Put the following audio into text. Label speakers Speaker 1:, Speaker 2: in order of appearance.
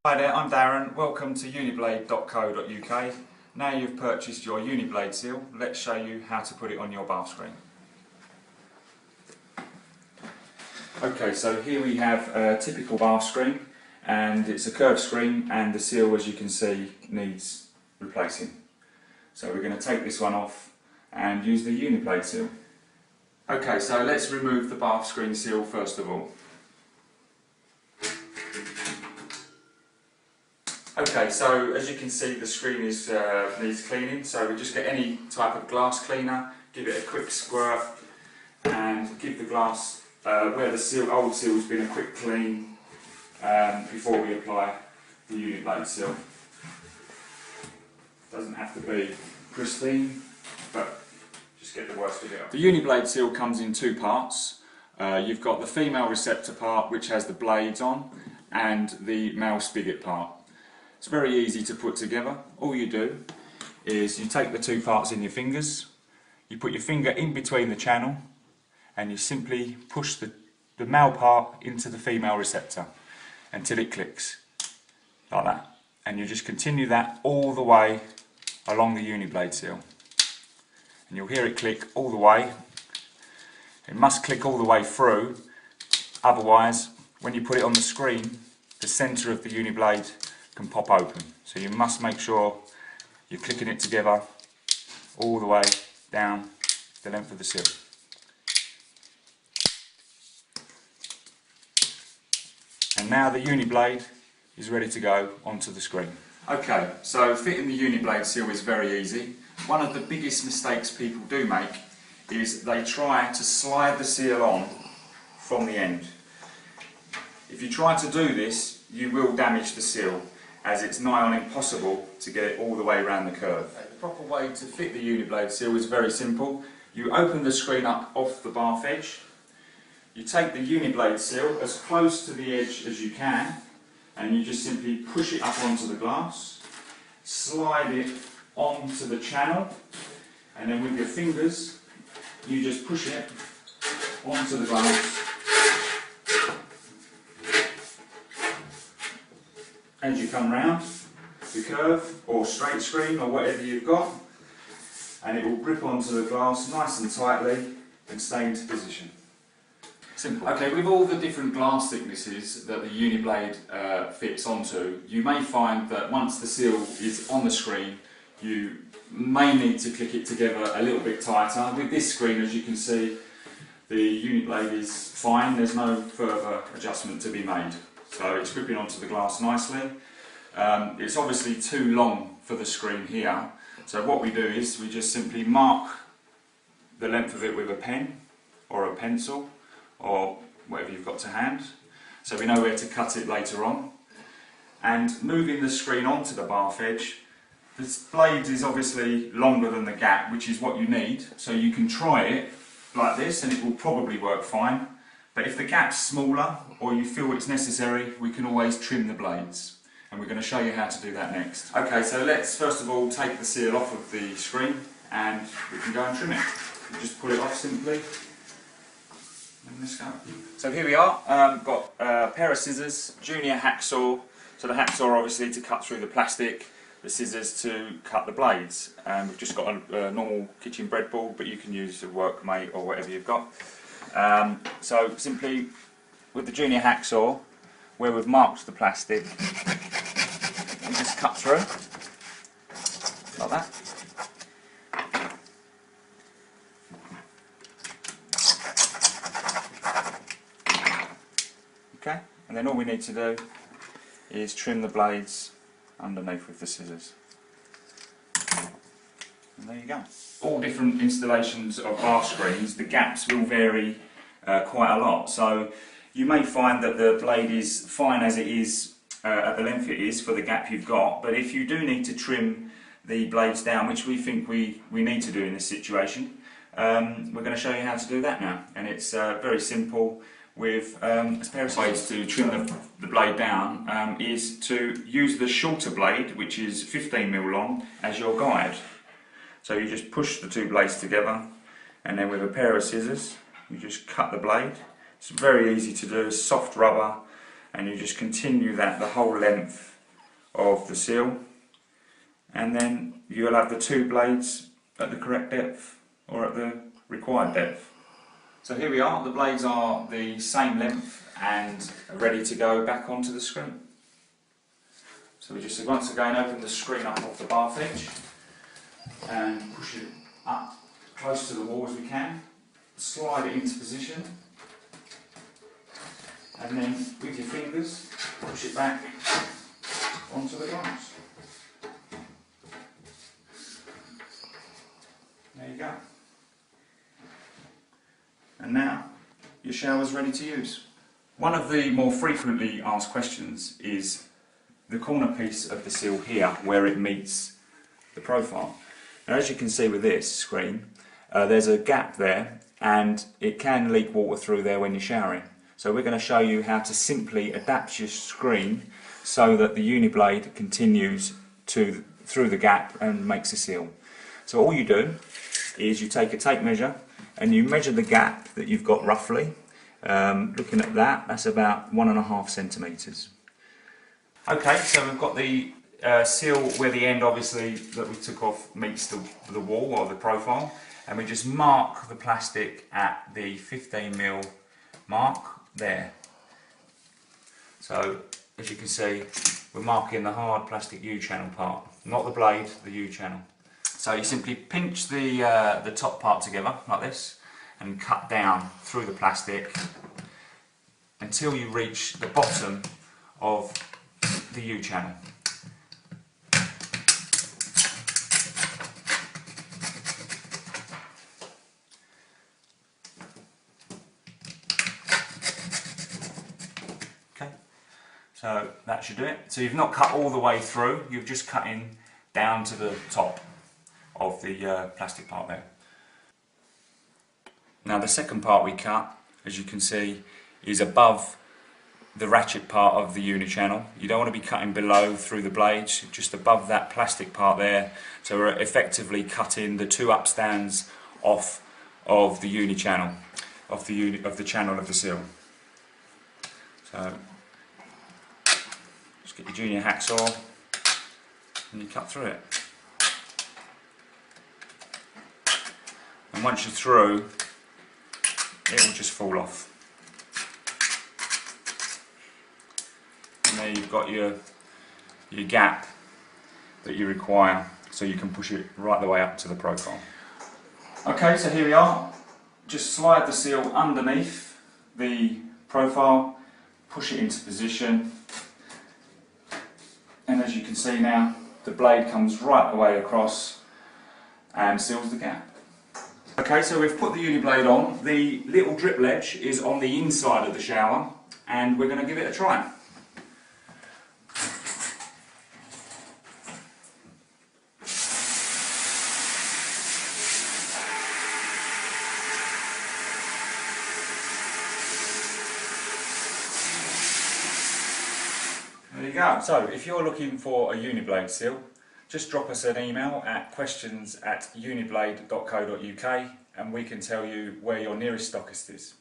Speaker 1: Hi there, I'm Darren. Welcome to uniblade.co.uk. Now you've purchased your Uniblade seal, let's show you how to put it on your bath screen. Okay, so here we have a typical bath screen, and it's a curved screen, and the seal, as you can see, needs replacing. So we're going to take this one off and use the Uniblade seal. Okay, so let's remove the bath screen seal first of all. Okay, so as you can see, the screen needs cleaning, so we just get any type of glass cleaner, give it a quick squirt, and give the glass where the old seal has been a quick clean before we apply the Uniblade seal. Doesn't have to be pristine, but just get the worst of it off. The Uniblade seal comes in two parts. You've got the female receptor part, which has the blades on, and the male spigot part. It's very easy to put together. All you do is you take the two parts in your fingers, you put your finger in between the channel, and you simply push the male part into the female receptor until it clicks, like that. And you just continue that all the way along the Uniblade seal. And you'll hear it click all the way. It must click all the way through, otherwise when you put it on the screen, the centre of the Uniblade can pop open. So you must make sure you're clicking it together all the way down the length of the seal. And now the Uniblade is ready to go onto the screen. Okay, so fitting the Uniblade seal is very easy. One of the biggest mistakes people do make is they try to slide the seal on from the end. If you try to do this, you will damage the seal, as it's nigh on impossible to get it all the way around the curve. The proper way to fit the Uniblade seal is very simple. You open the screen up off the bath edge, you take the Uniblade seal as close to the edge as you can, and you just simply push it up onto the glass, slide it onto the channel, and then with your fingers you just push it onto the glass. As you come round the curve or straight screen or whatever you've got, and it will grip onto the glass nice and tightly and stay into position. Simple. Okay, with all the different glass thicknesses that the Uniblade fits onto, you may find that once the seal is on the screen, you may need to click it together a little bit tighter. With this screen, as you can see, the Uniblade is fine, there's no further adjustment to be made. So it's gripping onto the glass nicely. It's obviously too long for the screen here, so what we do is we just simply mark the length of it with a pen or a pencil or whatever you've got to hand, so we know where to cut it later on. And moving the screen onto the bath edge, the blade is obviously longer than the gap, which is what you need, so you can try it like this and it will probably work fine. But if the gap's smaller or you feel it's necessary, we can always trim the blades, and we're going to show you how to do that next. Okay, so let's first of all take the seal off of the screen and we can go and trim it. You just pull it off simply and let's go. So here we are, got a pair of scissors, junior hacksaw, so the hacksaw obviously to cut through the plastic, the scissors to cut the blades. We've just got a normal kitchen breadboard, but you can use a workmate or whatever you've got. So simply with the junior hacksaw, where we've marked the plastic, we just cut through like that. Okay, and then all we need to do is trim the blades underneath with the scissors. And there you go. All different installations of bath screens, the gaps will vary quite a lot. So you may find that the blade is fine as it is at the length it is for the gap you've got, but if you do need to trim the blades down, which we think we need to do in this situation, we're going to show you how to do that now. And it's very simple. With a pair of ways to trim the blade down is to use the shorter blade, which is 15mm long, as your guide. So you just push the two blades together, and then with a pair of scissors you just cut the blade. It's very easy to do, soft rubber, and you just continue that the whole length of the seal, and then you'll have the two blades at the correct depth or at the required depth. So here we are, the blades are the same length and ready to go back onto the screen. So we just once again open the screen up off the bath edge and push it up close to the wall as we can, slide it into position, and then with your fingers push it back onto the glass. There you go. And now your shower's ready to use. One of the more frequently asked questions is the corner piece of the seal here where it meets the profile. Now, as you can see with this screen, there's a gap there and it can leak water through there when you're showering. So we're going to show you how to simply adapt your screen so that the Uniblade continues through the gap and makes a seal. So all you do is you take a tape measure and you measure the gap that you've got roughly. Looking at that, that's about 1.5 centimetres. Okay, so we've got the seal where the end obviously that we took off meets the wall or the profile, and we just mark the plastic at the 15mm mark there. So as you can see, we're marking the hard plastic U-channel part, not the blade, the U-channel. So you simply pinch the top part together like this and cut down through the plastic until you reach the bottom of the U-channel. Okay, so that should do it. So you've not cut all the way through, you've just cut in down to the top of the plastic part there. Now the second part we cut, as you can see, is above the ratchet part of the uni-channel. You don't want to be cutting below through the blades, just above that plastic part there. So we're effectively cutting the two upstands off of the uni-channel, of the channel of the seal. So just get your junior hacksaw and you cut through it. And once you're through, it will just fall off. And there you've got your gap that you require, so you can push it right the way up to the profile. Okay, so here we are. Just slide the seal underneath the profile, push it into position, and as you can see now, the blade comes right the way across and seals the gap. Okay, so we've put the Uniblade on. The little drip ledge is on the inside of the shower, and we're going to give it a try. There you go. So if you're looking for a Uniblade seal, just drop us an email at questions@uniblade.co.uk and we can tell you where your nearest stockist is.